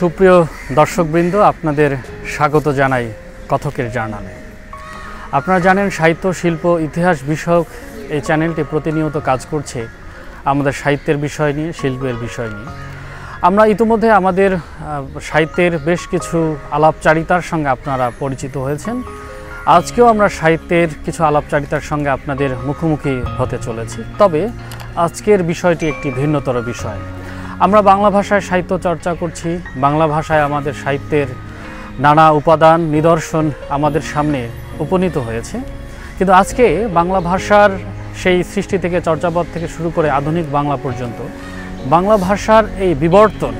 সুপ্রিয় দর্শকবৃন্দ, আপনাদের স্বাগত জানাই কথকের জার্নালে। আপনারা জানেন সাহিত্য, শিল্প, ইতিহাস বিষয়ক এই চ্যানেলটি প্রতিনিয়ত কাজ করছে আমাদের সাহিত্যের বিষয় নিয়ে, শিল্পের বিষয় নিয়ে। আমরা ইতিমধ্যে আমাদের সাহিত্যের বেশ কিছু আলাপচারিতার সঙ্গে আপনারা পরিচিত হয়েছেন। আজকেও আমরা সাহিত্যের কিছু আলাপচারিতার সঙ্গে আপনাদের মুখোমুখি হতে চলেছি। তবে আজকের বিষয়টি একটি ভিন্নতর বিষয়। আমরা বাংলা ভাষায় সাহিত্য চর্চা করছি, বাংলা ভাষায় আমাদের সাহিত্যের নানা উপাদান, নিদর্শন আমাদের সামনে উপনীত হয়েছে। কিন্তু আজকে বাংলা ভাষার সেই সৃষ্টি থেকে, চর্চাপদ থেকে শুরু করে আধুনিক বাংলা পর্যন্ত বাংলা ভাষার এই বিবর্তন,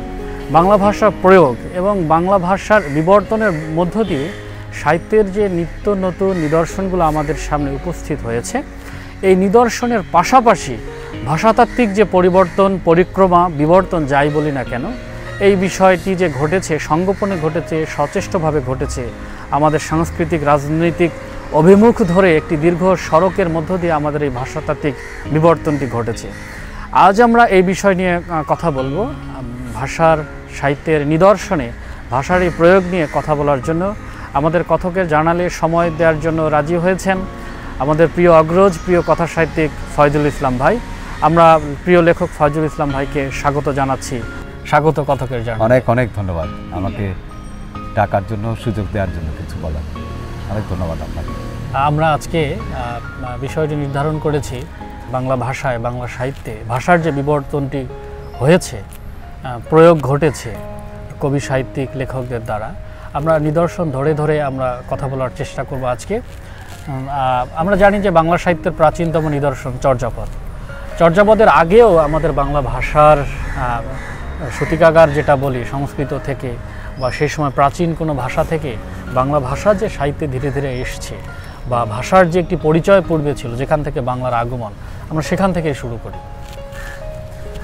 বাংলা ভাষার প্রয়োগ এবং বাংলা ভাষার বিবর্তনের মধ্য দিয়ে সাহিত্যের যে নিত্য নতুন নিদর্শনগুলো আমাদের সামনে উপস্থিত হয়েছে, এই নিদর্শনের পাশাপাশি ভাষাতাত্ত্বিক যে পরিবর্তন, পরিক্রমা, বিবর্তন যাই বলি না কেন, এই বিষয়টি যে ঘটেছে, সঙ্গোপনে ঘটেছে, সচেষ্টভাবে ঘটেছে, আমাদের সাংস্কৃতিক রাজনৈতিক অভিমুখ ধরে একটি দীর্ঘ সড়কের মধ্য দিয়ে আমাদের এই ভাষাতাত্ত্বিক বিবর্তনটি ঘটেছে। আজ আমরা এই বিষয় নিয়ে কথা বলবো। ভাষার, সাহিত্যের নিদর্শনে ভাষার এই প্রয়োগ নিয়ে কথা বলার জন্য আমাদের কথকের জার্নালে সময় দেওয়ার জন্য রাজি হয়েছেন আমাদের প্রিয় অগ্রজ, প্রিয় কথা সাহিত্যিক ফয়জুল ইসলাম ভাই। আমরা প্রিয় লেখক ফয়জুল ইসলাম ভাইকে স্বাগত জানাচ্ছি। স্বাগত কথকের জার্নালে। অনেক অনেক ধন্যবাদ আমাকে ডাকার জন্য, সুযোগ দেওয়ার জন্য, কিছু বলার। অনেক ধন্যবাদ আপনাকে। আমরা আজকে বিষয়টি নির্ধারণ করেছি বাংলা ভাষায়, বাংলা সাহিত্যে ভাষার যে বিবর্তনটি হয়েছে, প্রয়োগ ঘটেছে কবি, সাহিত্যিক, লেখকদের দ্বারা, আমরা নিদর্শন ধরে ধরে আমরা কথা বলার চেষ্টা করব আজকে। আমরা জানি যে বাংলা সাহিত্যের প্রাচীনতম নিদর্শন চর্যাপদ। চর্যাপদের আগেও আমাদের বাংলা ভাষার সূতিকাগার যেটা বলি, সংস্কৃত থেকে বা সেই সময় প্রাচীন কোনো ভাষা থেকে বাংলা ভাষা যে সাহিত্যে ধীরে ধীরে এসছে, বা ভাষার যে একটি পরিচয় পূর্বে ছিল, যেখান থেকে বাংলার আগমন, আমরা সেখান থেকে শুরু করি।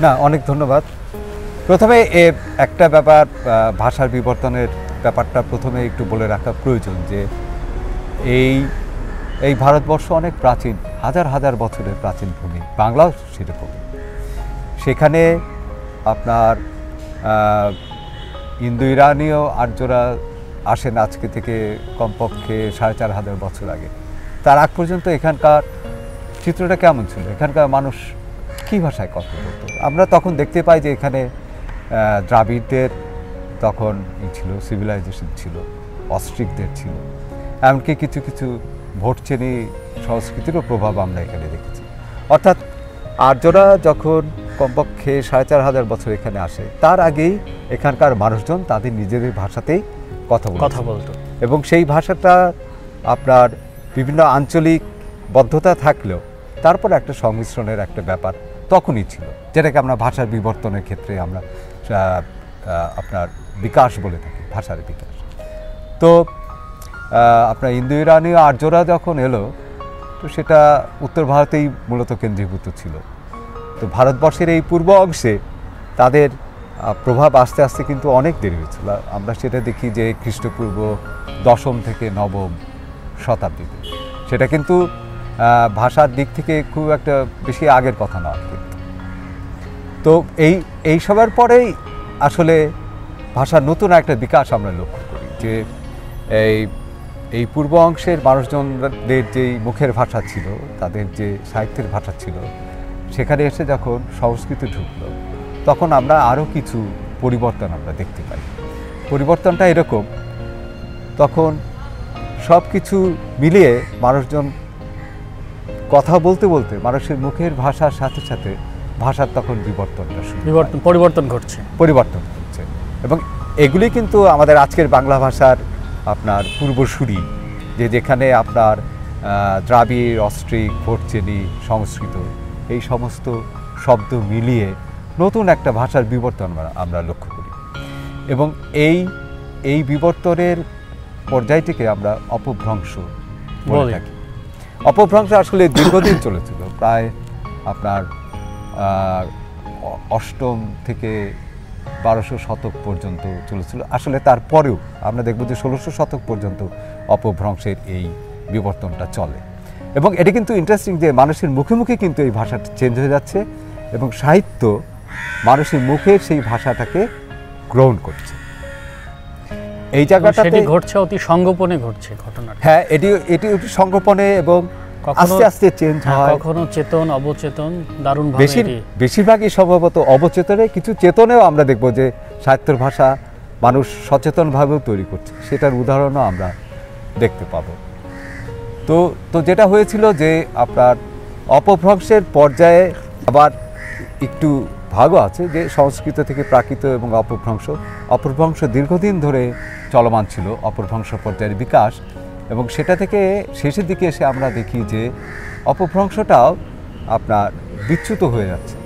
না, অনেক ধন্যবাদ। প্রথমে একটা ব্যাপার, ভাষার বিবর্তনের ব্যাপারটা প্রথমে একটু বলে রাখা প্রয়োজন যে এই ভারতবর্ষ অনেক প্রাচীন, হাজার হাজার বছরের প্রাচীন ভূমি, বাংলাও সেরকম। সেখানে আপনার ইন্দো ইরানীয় আর্যরা আসেন আজকে থেকে কমপক্ষে 4500 বছর আগে। তার আগ পর্যন্ত এখানকার চিত্রটা কেমন ছিল, এখানকার মানুষ কী ভাষায় কথা বলতো, আমরা তখন দেখতে পাই যে এখানে দ্রাবিড়দের তখন ছিল, সিভিলাইজেশন ছিল, অস্ট্রিকদের ছিল, এমনকি কিছু কিছু ভোটচেনি সংস্কৃতিরও প্রভাব আমরা এখানে দেখেছি। অর্থাৎ আর্যরা যখন কমপক্ষে 4500 বছর এখানে আসে, তার আগেই এখানকার মানুষজন তাদের নিজেদের ভাষাতেই কথা বলতো, এবং সেই ভাষাটা আপনার বিভিন্ন আঞ্চলিক বদ্ধতা থাকলেও তারপর একটা সংমিশ্রণের একটা ব্যাপার তখনই ছিল, যেটাকে আমরা ভাষার বিবর্তনের ক্ষেত্রে আমরা আপনার বিকাশ বলে থাকি, ভাষার বিকাশ। তো আপনার ইন্দো ইরানীয় আর্যরা যখন এলো, তো সেটা উত্তর ভারতেই মূলত কেন্দ্রীভূত ছিল। তো ভারতবর্ষের এই পূর্ব অংশে তাদের প্রভাব আস্তে আস্তে কিন্তু অনেক দেরি হয়েছিল। আমরা সেটা দেখি যে খ্রিস্টপূর্ব 10ম থেকে 9ম শতাব্দীতে, সেটা কিন্তু ভাষার দিক থেকে খুব একটা বেশি আগের কথা নয়। কিন্তু তো এই সবার পরেই আসলে ভাষার নতুন একটা বিকাশ আমরা লক্ষ্য করি, যে এই পূর্ব অংশের মানুষজনদের যেই মুখের ভাষা ছিল, তাদের যে সাহিত্যের ভাষা ছিল, সেখানে এসে যখন সংস্কৃত ঢুকলো, তখন আমরা আরও কিছু পরিবর্তন আমরা দেখতে পাই। পরিবর্তনটা এরকম, তখন সব কিছু মিলিয়ে মানুষজন কথা বলতে বলতে মানুষের মুখের ভাষার সাথে সাথে ভাষার তখন পরিবর্তন ঘটছে। এবং এগুলি কিন্তু আমাদের আজকের বাংলা ভাষার আপনার পূর্বসূরি, যেখানে আপনার দ্রাবিড়, অস্ট্রিক, ভোটচেনি, সংস্কৃত, এই সমস্ত শব্দ মিলিয়ে নতুন একটা ভাষার বিবর্তন আমরা লক্ষ্য করি। এবং এই বিবর্তনের পর্যায়টিকে আমরা অপভ্রংশ বলে থাকি। অপভ্রংশ আসলে দীর্ঘদিন চলেছিল, প্রায় আপনার 8ম থেকে 1200 শতক পর্যন্ত চলেছিল। আসলে তারপরেও আমরা দেখব যে 1600 শতক পর্যন্ত অপভ্রংশের এই বিবর্তনটা চলে। এবং এটা কিন্তু ইন্টারেস্টিং যে মানুষের মুখে মুখে কিন্তু এই ভাষাটা চেঞ্জ হয়ে যাচ্ছে, এবং সাহিত্য মানুষের মুখে সেই ভাষাটাকে গ্রহণ করছে। এই জায়গাটাতে সেটি ঘটছে অতি সংগোপনে ঘটছে ঘটনাটা। হ্যাঁ, এটি এটি অতি সংগোপনে এবং আস্তে আস্তে চেঞ্জ হয়। কখনো চেতন অবচেতন দারুণভাবে বেশিরভাগই সম্ভবত অবচেতনে, কিছু চেতনেও আমরা দেখব যে সাহিত্যের ভাষা মানুষ সচেতনভাবেও তৈরি করছে, সেটার উদাহরণও আমরা দেখতে পাবো। তো যেটা হয়েছিল যে আপনার অপভ্রংশের পর্যায়ে আবার একটু ভাগও আছে, যে সংস্কৃত থেকে প্রাকৃত এবং অপভ্রংশ দীর্ঘদিন ধরে চলমান ছিল, অপভ্রংশ পর্যায়ের বিকাশ, এবং সেটা থেকে শেষের দিকে এসে আমরা দেখি যে অপভ্রংশটাও আপনার বিচ্যুত হয়ে যাচ্ছে,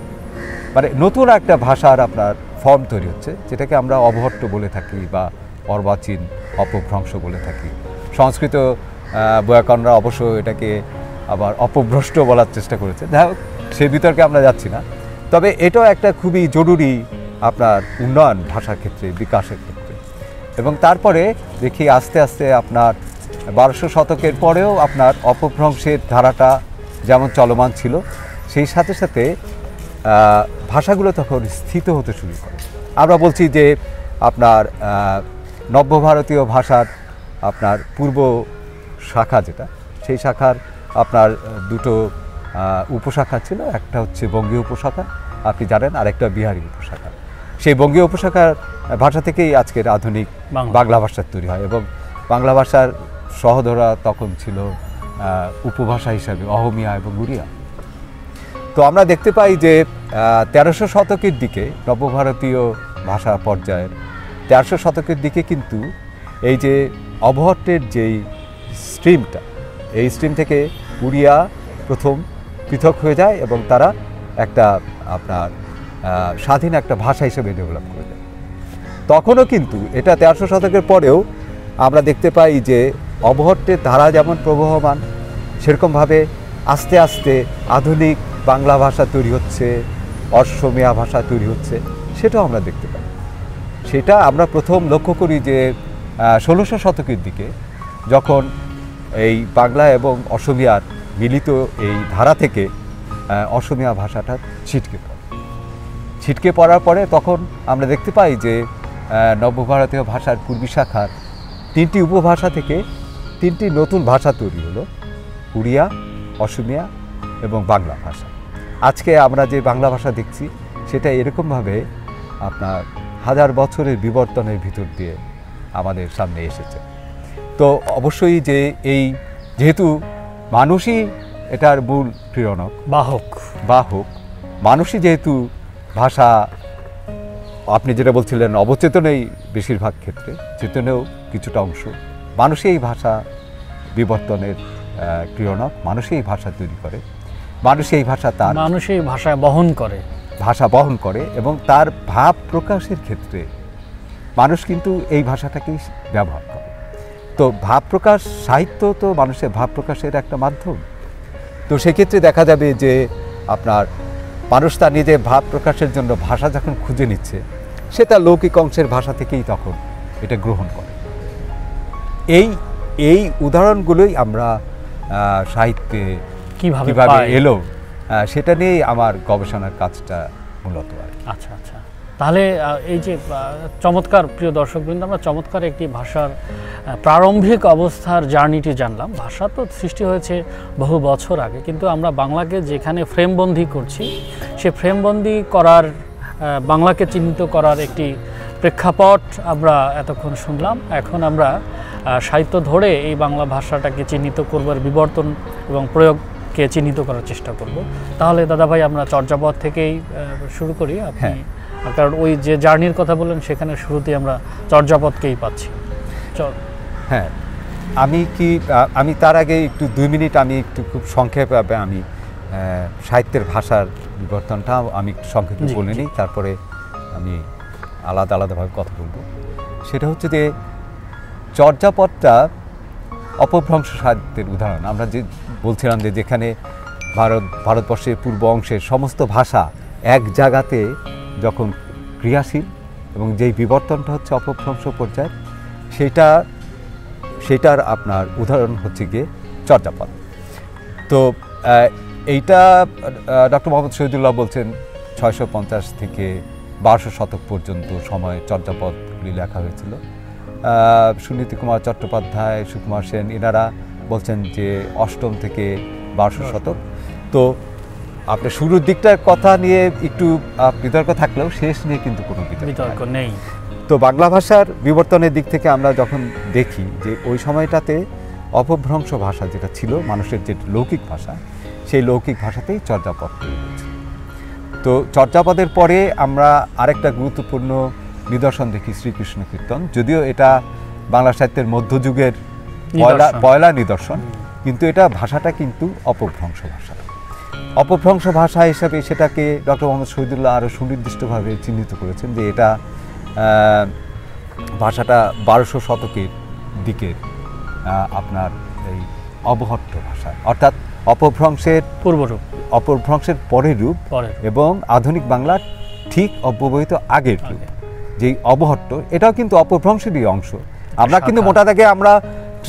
মানে নতুন একটা ভাষার আপনার ফর্ম তৈরি হচ্ছে, যেটাকে আমরা অবহট্ট বলে থাকি বা অর্বাচীন অপভ্রংশ বলে থাকি। সংস্কৃত ব্যাকরণরা অবশ্য এটাকে আবার অপভ্রষ্ট বলার চেষ্টা করেছে। যাই হোক, সে বিতর্কে আমরা যাচ্ছি না। তবে এটাও একটা খুবই জরুরি আপনার উন্নয়ন ভাষার ক্ষেত্রে, বিকাশের ক্ষেত্রে। এবং তারপরে দেখি আস্তে আস্তে আপনার 1200 শতকের পরেও আপনার অপভ্রংশের ধারাটা যেমন চলমান ছিল, সেই সাথে সাথে ভাষাগুলো তখন স্থিত হতে শুরু করে। আমরা বলছি যে আপনার নব্যভারতীয় ভাষার আপনার পূর্ব শাখা যেটা, সেই শাখার আপনার দুটো উপশাখা ছিল, একটা হচ্ছে বঙ্গীয় উপশাখা আপনি জানেন, আর একটা বিহারি উপশাখা। সেই বঙ্গীয় উপশাখার ভাষা থেকেই আজকের আধুনিক বাংলা ভাষার তৈরি হয়, এবং বাংলা ভাষার সহধরা তখন ছিল উপভাষা হিসাবে অহমিয়া এবং উড়িয়া। তো আমরা দেখতে পাই যে 1300 শতকের দিকে নবভারতীয় ভাষা পর্যায়ের 1300 শতকের দিকে কিন্তু এই যে অবহট্টের যেই স্ট্রিমটা, এই স্ট্রিম থেকে উড়িয়া প্রথম পৃথক হয়ে যায় এবং তারা একটা আপনার স্বাধীন একটা ভাষা হিসেবে ডেভেলপ করে দেয়। তখনও কিন্তু এটা 1300 শতকের পরেও আমরা দেখতে পাই যে অবহট্টের ধারা যেমন প্রবহমান, সেরকমভাবে আস্তে আস্তে আধুনিক বাংলা ভাষা তৈরি হচ্ছে, অসমীয়া ভাষা তৈরি হচ্ছে, সেটাও আমরা দেখতে পাই। সেটা আমরা প্রথম লক্ষ্য করি যে 1600 শতকের দিকে, যখন এই বাংলা এবং অসমিয়ার মিলিত এই ধারা থেকে অসমিয়া ভাষাটা ছিটকে পড়ার পরে তখন আমরা দেখতে পাই যে নবভারতীয় ভাষার পূর্বী শাখার 3টি উপভাষা থেকে 3টি নতুন ভাষা তৈরি হলো, উড়িয়া, অসমিয়া এবং বাংলা ভাষা। আজকে আমরা যে বাংলা ভাষা দেখছি সেটা এরকমভাবে আপনার হাজার বছরের বিবর্তনের ভিতর দিয়ে আমাদের সামনে এসেছে। তো অবশ্যই যে এই যেহেতু মানুষই এটার মূল প্রেরণক, বাহক, মানুষই যেহেতু ভাষা, আপনি যেটা বলছিলেন অবচেতনেই বেশিরভাগ ক্ষেত্রে, চেতনেও কিছুটা অংশ, মানুষই এই ভাষা বিবর্তনের প্রেরণক, মানুষই এই ভাষা তৈরি করে, মানুষই এই ভাষা মানুষই ভাষা বহন করে এবং তার ভাব প্রকাশের ক্ষেত্রে মানুষ কিন্তু এই ভাষাটাকেই ব্যবহার করে। তো ভাব প্রকাশ, সাহিত্য তো মানুষের ভাব প্রকাশের একটা মাধ্যম। তো সেক্ষেত্রে দেখা যাবে যে আপনার মানুষ তার নিজের ভাব প্রকাশের জন্য ভাষা যখন খুঁজে নিচ্ছে, সে তার লৌকিক অংশের ভাষা থেকেই তখন এটা গ্রহণ করে। এই উদাহরণগুলোই আমরা সাহিত্যে কিভাবে এলো সেটা নিয়েই আমার গবেষণার কাজটা মূলত। আচ্ছা আচ্ছা, তাহলে এই যে চমৎকার, প্রিয় দর্শকবৃন্দ, আমরা চমৎকার একটি ভাষার প্রারম্ভিক অবস্থার জার্নিটি জানলাম। ভাষা তো সৃষ্টি হয়েছে বহু বছর আগে, কিন্তু আমরা বাংলাকে যেখানে ফ্রেমবন্দি করছি, সে ফ্রেমবন্দি করার, বাংলাকে চিহ্নিত করার একটি প্রেক্ষাপট আমরা এতক্ষণ শুনলাম। এখন আমরা সাহিত্য ধরে এই বাংলা ভাষাটাকে চিহ্নিত করবার বিবর্তন এবং প্রয়োগকে চিহ্নিত করার চেষ্টা করব। তাহলে দাদাভাই আমরা চর্যাপদ থেকেই শুরু করি। আপনি, কারণ ওই যে জার্নির কথা বললেন সেখানে শুরুতেই আমরা চর্যাপদকেই পাচ্ছি। হ্যাঁ, আমি তার আগে একটু 2 মিনিট আমি একটু খুব সংক্ষেপে আমি সাহিত্যের ভাষার বিবর্তনটা আমি একটু সংক্ষেপে বলে নিই, তারপরে আমি আলাদাভাবে কথা বলবো। সেটা হচ্ছে যে চর্যাপদটা অপভ্রংশ সাহিত্যের উদাহরণ। আমরা যে বলছিলাম যে যেখানে ভারতবর্ষের পূর্ব অংশের সমস্ত ভাষা এক জায়গাতে যখন ক্রিয়াশীল এবং যেই বিবর্তনটা হচ্ছে অপভ্রংশ পর্যায়ে, সেটার আপনার উদাহরণ হচ্ছে গিয়ে চর্যাপদ। তো এইটা ডক্টর মোহাম্মদ শহীদুল্লাহ বলছেন 650 থেকে 1200 শতক পর্যন্ত সময়ে চর্যাপদগুলি লেখা হয়েছিল। সুনীতি কুমার চট্টোপাধ্যায়, সুকুমার সেন, এনারা বলছেন যে 8ম থেকে 1200 শতক। তো আপনার শুরুর দিকটার কথা নিয়ে একটু বিতর্ক থাকলেও শেষ নিয়ে কিন্তু কোনো বিতর্ক নেই। তো বাংলা ভাষার বিবর্তনের দিক থেকে আমরা যখন দেখি যে ওই সময়টাতে অপভ্রংশ ভাষা যেটা ছিল মানুষের যে লৌকিক ভাষা, সেই লৌকিক ভাষাতেই চর্যাপদ তৈরি হয়েছে। তো চর্যাপদের পরে আমরা আরেকটা গুরুত্বপূর্ণ নিদর্শন দেখি শ্রীকৃষ্ণ কীর্তন। যদিও এটা বাংলা সাহিত্যের মধ্যযুগের পয়লা নিদর্শন, কিন্তু এটা ভাষাটা কিন্তু অপভ্রংশ ভাষা। অপভ্রংশ ভাষা হিসাবে সেটাকে ডক্টর মোহাম্মদ শহীদুল্লাহ আরও সুনির্দিষ্টভাবে চিহ্নিত করেছেন যে এটা ভাষাটা 1200 শতকের দিকের আপনার এই অবহট্ট ভাষা, অর্থাৎ অপভ্রংশের পূর্বরূপ, অপভ্রংশের পরের রূপ এবং আধুনিক বাংলার ঠিক অব্যবহিত আগের রূপ। যেই অবহট্ট, এটাও কিন্তু অপভ্রংশেরই অংশ। আমরা কিন্তু মোটা দাগে আমরা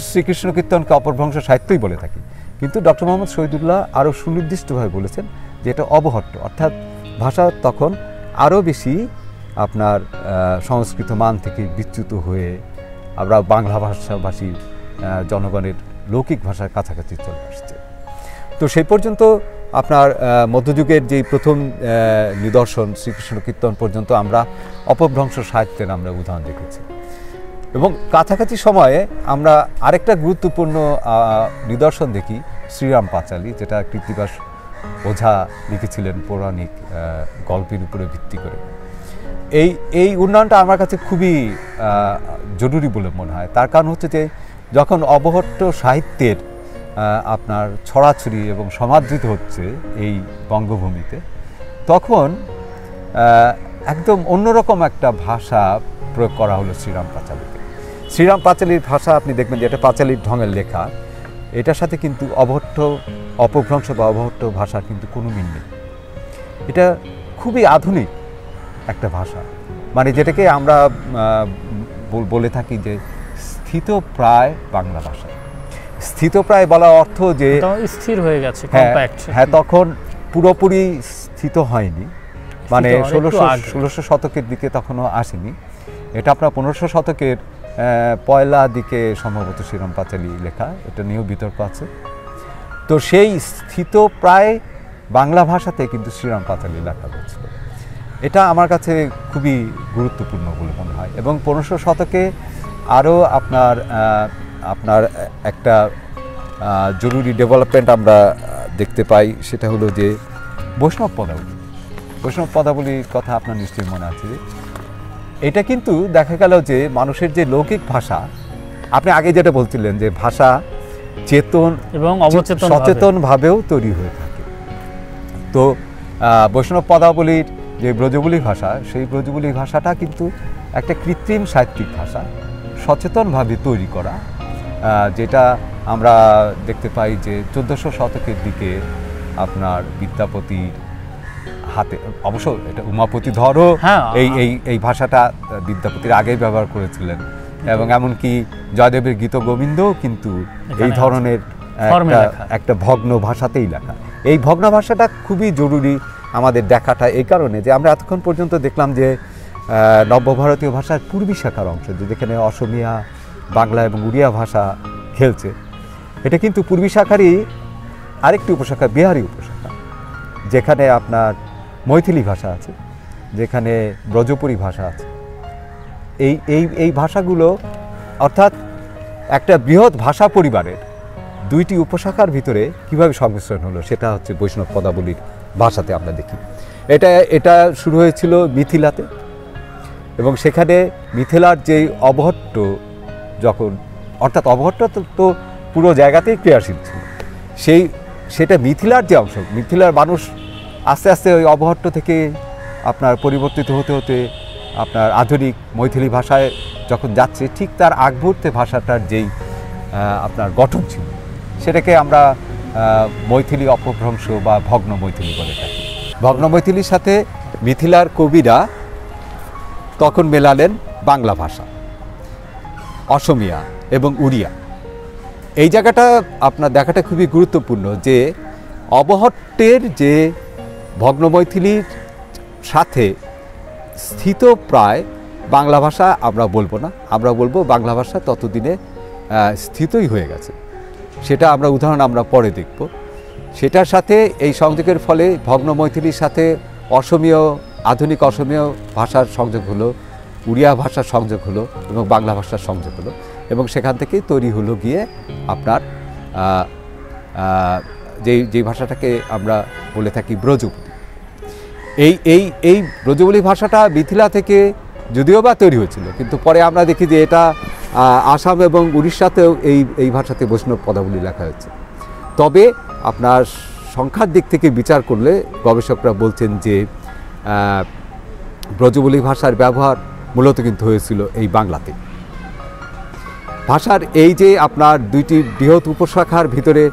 শ্রীকৃষ্ণ কীর্তনকে অপভ্রংশ সাহিত্যই বলে থাকি, কিন্তু ডক্টর মোহাম্মদ শহীদুল্লাহ আরও সুনির্দিষ্টভাবে বলেছেন যে এটা অবহট্ট, অর্থাৎ ভাষা তখন আরও বেশি আপনার সংস্কৃত মান থেকে বিচ্যুত হয়ে আমরা বাংলা ভাষাভাষী জনগণের লৌকিক ভাষার কাছাকাছি চলে আসছে। তো সেই পর্যন্ত আপনার মধ্যযুগের যেই প্রথম নিদর্শন শ্রীকৃষ্ণ কীর্তন পর্যন্ত আমরা অপভ্রংশ সাহিত্যের আমরা উদাহরণ দেখেছি। এবং কাছাকাছি সময়ে আমরা আরেকটা গুরুত্বপূর্ণ নিদর্শন দেখি শ্রীরাম পাঁচালী, যেটা কৃত্তিবাস ওঝা লিখেছিলেন পৌরাণিক গল্পের উপরে ভিত্তি করে। এই উন্নয়নটা আমার কাছে খুবই জরুরি বলে মনে হয়। তার কারণ হচ্ছে যে যখন অবহট্ট সাহিত্যের আপনার ছড়াছড়ি এবং সমাদৃত হচ্ছে এই বঙ্গভূমিতে, তখন একদম অন্যরকম একটা ভাষা প্রয়োগ করা হলো শ্রীরাম পাঁচালীতে। শ্রীরাম পাঁচালীর ভাষা আপনি দেখবেন যে এটা পাঁচালীর ঢঙের লেখা, এটার সাথে কিন্তু অবহট্ট অপভ্রংশ বা অবহট্ট ভাষার কিন্তু কোনো মিল নেই। এটা খুবই আধুনিক একটা ভাষা, মানে যেটাকে আমরা বলে থাকি যে স্থিতপ্রায় বাংলা ভাষা। স্থিতপ্রায় বলা অর্থ যে স্থির হয়ে গেছে, হ্যাঁ, তখন পুরোপুরি স্থিত হয়নি, মানে 1600 শতকের দিকে তখনও আসেনি। এটা আপনার 1500 শতকের পয়লা দিকে সম্ভবত শ্রীরাম পাঁচালী লেখা, এটা নিয়েও বিতর্ক আছে। তো সেই স্থিতপ্রায় বাংলা ভাষাতে কিন্তু শ্রীরাম পাঁচালী লেখা হয়েছিল। এটা আমার কাছে খুবই গুরুত্বপূর্ণ বলে মনে হয়। এবং 1500 শতকে আরও আপনার একটা জরুরি ডেভেলপমেন্ট আমরা দেখতে পাই, সেটা হলো যে বৈষ্ণব পদাবলীর কথা আপনার নিশ্চয়ই মনে আছে। এটা কিন্তু দেখা গেল যে মানুষের যে লৌকিক ভাষা, আপনি আগে যেটা বলছিলেন যে ভাষা চেতন এবং সচেতনভাবেও তৈরি হয়ে থাকে। তো বৈষ্ণব পদাবলীর যে ব্রজবুলি ভাষা, সেই ব্রজবুলি ভাষাটা কিন্তু একটা কৃত্রিম সাহিত্যিক ভাষা, সচেতনভাবে তৈরি করা, যেটা আমরা দেখতে পাই যে 1400 শতকের দিকে আপনার বিদ্যাপতির হাতে, অবশ্য এটা উমাপতি ধরও এই ভাষাটা বিদ্যাপতির আগেই ব্যবহার করেছিলেন, এবং এমনকি জয়দেবের গীত গোবিন্দও কিন্তু এই ধরনের একটা ভগ্ন ভাষাতেই লেখা। এই ভগ্ন ভাষাটা খুবই জরুরি আমাদের দেখাটা, এই কারণে যে আমরা এতক্ষণ পর্যন্ত দেখলাম যে নব্যভারতীয় ভাষার পূর্বী শাখার অংশ, যেখানে অসমিয়া, বাংলা এবং উড়িয়া ভাষা খেলছে, এটা কিন্তু পূর্বী শাখারই আরেকটি উপশাখা, বিহারি উপশাখা, যেখানে আপনার মৈথিলি ভাষা আছে, যেখানে ব্রজপুরী ভাষা আছে। এই ভাষাগুলো, অর্থাৎ একটা বৃহৎ ভাষা পরিবারের দুইটি উপশাখার ভিতরে কিভাবে সংমিশ্রণ হলো, সেটা হচ্ছে বৈষ্ণব পদাবলীর ভাষাতে আমরা দেখি। এটা শুরু হয়েছিল মিথিলাতে, এবং সেখানে মিথিলার যেই অবহট্ট, যখন অর্থাৎ অবহট্ট তো পুরো জায়গাতেই ক্রিয়াশীল ছিল, সেটা মিথিলার যে অংশ, মিথিলার মানুষ আস্তে আস্তে ওই অবহট্ট থেকে আপনার পরিবর্তিত হতে হতে আপনার আধুনিক মৈথিলি ভাষায় যখন যাচ্ছে, ঠিক তার আগ মুহূর্তে ভাষাটার যেই আপনার গঠন ছিল, সেটাকে আমরা মৈথিলি অপভ্রংশ বা ভগ্ন মৈথিলি বলে থাকি। ভগ্ন মৈথিলির সাথে মিথিলার কবিরা তখন মেলালেন বাংলা ভাষা, অসমিয়া এবং উড়িয়া। এই জায়গাটা আপনার দেখাটা খুবই গুরুত্বপূর্ণ যে অবহট্টের যে ভগ্ন মৈথিলির সাথে স্থিতপ্রায় বাংলা ভাষা আমরা বলবো না, আমরা বলবো বাংলা ভাষা ততদিনে স্থিতই হয়ে গেছে। সেটা আমরা উদাহরণ আমরা পরে দেখব। সেটার সাথে এই সংযোগের ফলে ভগ্ন মৈথিলির সাথে অসমীয়, আধুনিক অসমীয় ভাষার সংযোগ হলো, উড়িয়া ভাষার সংযোগ হলো এবং বাংলা ভাষার সংযোগ হলো, এবং সেখান থেকেই তৈরি হলো গিয়ে আপনার যেই ভাষাটাকে আমরা বলে থাকি ব্রজবুলি। এই ব্রজবুলি ভাষাটা মিথিলা থেকে যদিও বা তৈরি হয়েছিল, কিন্তু পরে আমরা দেখি যে এটা আসাম এবং উড়িষ্যাতেও এই ভাষাতে বৈষ্ণব পদাবলী লেখা হয়েছে। তবে আপনার সংখ্যার দিক থেকে বিচার করলে গবেষকরা বলছেন যে ব্রজবুলি ভাষার ব্যবহার মূলত কিন্তু হয়েছিল এই বাংলাতে। ভাষার এই যে আপনার দুইটি বৃহৎ উপশাখার ভিতরে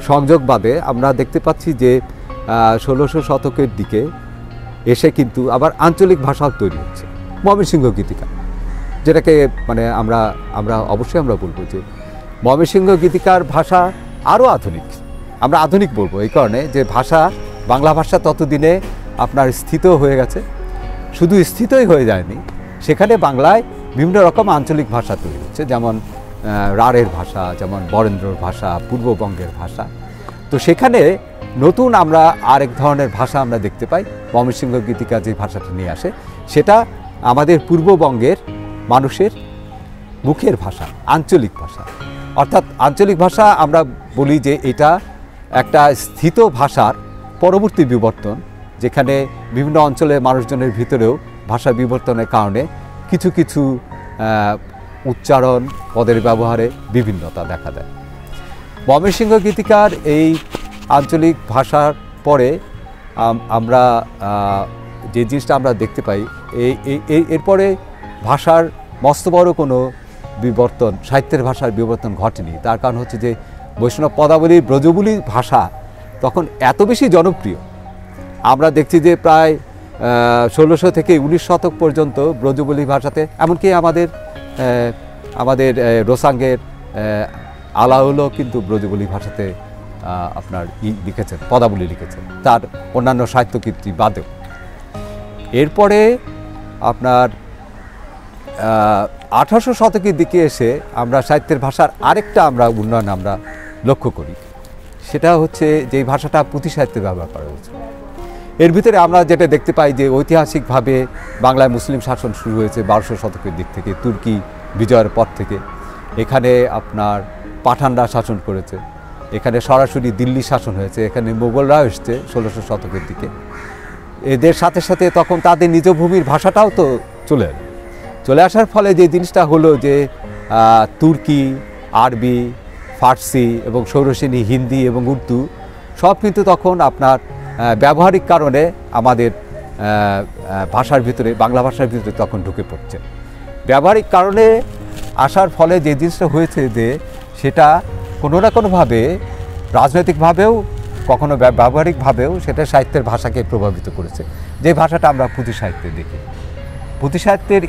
সংযোগ বাদে আমরা দেখতে পাচ্ছি যে 1600 শতকের দিকে এসে কিন্তু আবার আঞ্চলিক ভাষাও তৈরি হচ্ছে। ময়মনসিংহ গীতিকা, যেটাকে মানে আমরা অবশ্যই আমরা বলবো যে ময়মনসিংহ গীতিকার ভাষা আরও আধুনিক। আমরা আধুনিক বলবো এই কারণে যে বাংলা ভাষা ততদিনে আপনার স্থিত হয়ে গেছে। শুধু স্থিতই হয়ে যায়নি, সেখানে বাংলায় বিভিন্ন রকম আঞ্চলিক ভাষা তৈরি হচ্ছে, যেমন রাঢ়ের ভাষা, যেমন বরেন্দ্রর ভাষা, পূর্ববঙ্গের ভাষা। তো সেখানে নতুন আমরা আরেক ধরনের ভাষা আমরা দেখতে পাই। ময়মনসিংহ গীতিকা যে ভাষাটা নিয়ে আসে সেটা আমাদের পূর্ববঙ্গের মানুষের মুখের ভাষা, আঞ্চলিক ভাষা। অর্থাৎ আঞ্চলিক ভাষা আমরা বলি যে এটা একটা স্থিত ভাষার পরবর্তী বিবর্তন, যেখানে বিভিন্ন অঞ্চলের মানুষজনের ভিতরেও ভাষা বিবর্তনের কারণে কিছু কিছু উচ্চারণ, পদের ব্যবহারে বিভিন্নতা দেখা দেয়। ময়মনসিংহ গীতিকার এই আঞ্চলিক ভাষার পরে আমরা যে জিনিসটা আমরা দেখতে পাই, এরপরে ভাষার মস্ত বড় কোনো বিবর্তন, সাহিত্যের ভাষার বিবর্তন ঘটেনি। তার কারণ হচ্ছে যে বৈষ্ণব পদাবলীর ব্রজবুলি ভাষা তখন এত বেশি জনপ্রিয়। আমরা দেখছি যে প্রায় 1600 থেকে 19 শতক পর্যন্ত ব্রজবুলি ভাষাতে, এমনকি আমাদের রোসাঙ্গের আলাউলও কিন্তু ব্রজবুলি ভাষাতে আপনার লিখেছেন, পদাবলী লিখেছেন, তার অন্যান্য সাহিত্যকীর্তি বাদেও। এরপরে আপনার 1800 শতকের দিকে এসে আমরা সাহিত্যের ভাষার আরেকটা উন্নয়ন আমরা লক্ষ্য করি। সেটা হচ্ছে যে ভাষাটা পুঁথি সাহিত্যে ব্যবহার করা হয়েছে। এর ভিতরে আমরা যেটা দেখতে পাই যে ঐতিহাসিকভাবে বাংলায় মুসলিম শাসন শুরু হয়েছে 1200 শতকের দিক থেকে, তুর্কি বিজয়ের পর থেকে। এখানে আপনার পাঠানরা শাসন করেছে, এখানে সরাসরি দিল্লি শাসন হয়েছে, এখানে মোগলরাও এসছে 1600 শতকের দিকে। এদের সাথে সাথে তখন তাদের নিজ ভূমির ভাষাটাও তো চলে আসার ফলে যে জিনিসটা হলো যে তুর্কি, আরবি, ফার্সি এবং ষোড়শিনী হিন্দি এবং উর্দু সব কিন্তু তখন আপনার ব্যবহারিক কারণে আমাদের ভাষার ভিতরে, বাংলা ভাষার ভিতরে তখন ঢুকে পড়ছে। ব্যবহারিক কারণে আসার ফলে যে জিনিসটা হয়েছে যে সেটা কোনো না কোনোভাবে রাজনৈতিকভাবেও, কখনো ব্যবহারিকভাবেও সেটা সাহিত্যের ভাষাকে প্রভাবিত করেছে। যে ভাষাটা আমরা পুঁথি সাহিত্যে দেখি, পুঁথি সাহিত্যের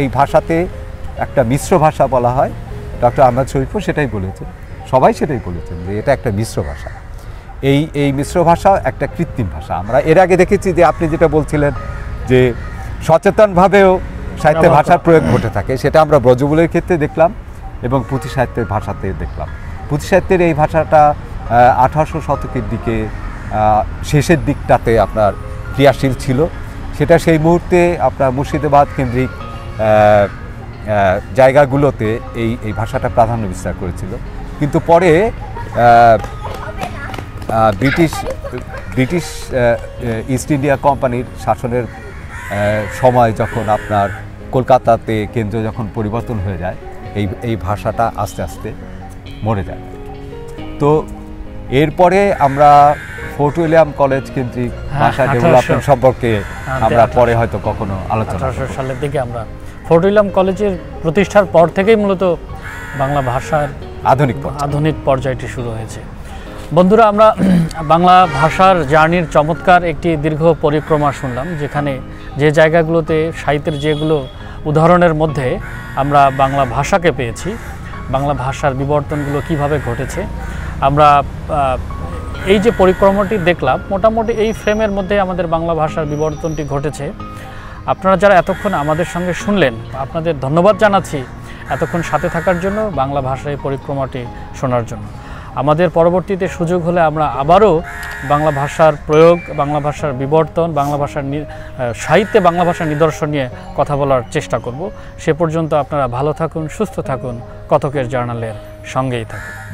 এই ভাষাতে একটা মিশ্র ভাষা বলা হয়। ডক্টর আহমদ শরীফও সেটাই বলেছেন, সবাই সেটাই বলেছেন যে এটা একটা মিশ্র ভাষা। এই মিশ্র ভাষা একটা কৃত্রিম ভাষা। আমরা এর আগে দেখেছি যে আপনি যেটা বলছিলেন যে সচেতনভাবেও সাহিত্যের ভাষার প্রয়োগ ঘটে থাকে, সেটা আমরা ব্রজবুলির ক্ষেত্রে দেখলাম এবং পুঁথি সাহিত্যের ভাষাতে দেখলাম। পুঁথি সাহিত্যের এই ভাষাটা 1800 শতকের দিকে শেষের দিকটাতে আপনার ক্রিয়াশীল ছিল। সেটা সেই মুহূর্তে আপনার মুর্শিদাবাদ কেন্দ্রিক জায়গাগুলোতে এই ভাষাটা প্রাধান্য বিস্তার করেছিল। কিন্তু পরে ব্রিটিশ ইস্ট ইন্ডিয়া কোম্পানির শাসনের সময় যখন আপনার কলকাতাতে কেন্দ্র যখন পরিবর্তন হয়ে যায়, এই ভাষাটা আস্তে আস্তে মরে যায়। তো এরপরে আমরা ফোর্ট উইলিয়াম কলেজ কেন্দ্রিক ভাষা ডেভেলপমেন্ট সম্পর্কে আমরা পরে হয়তো কখনো আলোচনা করব। 1800 সালের দিকে আমরা ফোর্ট উইলিয়াম কলেজের প্রতিষ্ঠার পর থেকেই মূলত বাংলা ভাষার আধুনিক পর্যায়টি শুরু হয়েছে। বন্ধুরা, আমরা বাংলা ভাষার জার্নির চমৎকার একটি দীর্ঘ পরিক্রমা শুনলাম, যেখানে যে জায়গাগুলোতে সাহিত্যের যেগুলো উদাহরণের মধ্যে আমরা বাংলা ভাষাকে পেয়েছি, বাংলা ভাষার বিবর্তনগুলো কিভাবে ঘটেছে, আমরা এই যে পরিক্রমাটি দেখলাম, মোটামুটি এই ফ্রেমের মধ্যে আমাদের বাংলা ভাষার বিবর্তনটি ঘটেছে। আপনারা যারা এতক্ষণ আমাদের সঙ্গে শুনলেন, আপনাদের ধন্যবাদ জানাচ্ছি এতক্ষণ সাথে থাকার জন্য, বাংলা ভাষার এই পরিক্রমাটি শোনার জন্য। আমাদের পরবর্তীতে সুযোগ হলে আমরা আবারও বাংলা ভাষার প্রয়োগ, বাংলা ভাষার বিবর্তন, বাংলা ভাষার সাহিত্যে বাংলা ভাষার নিদর্শন নিয়ে কথা বলার চেষ্টা করব। সে পর্যন্ত আপনারা ভালো থাকুন, সুস্থ থাকুন, কথকের জার্নালের সঙ্গেই থাকুন।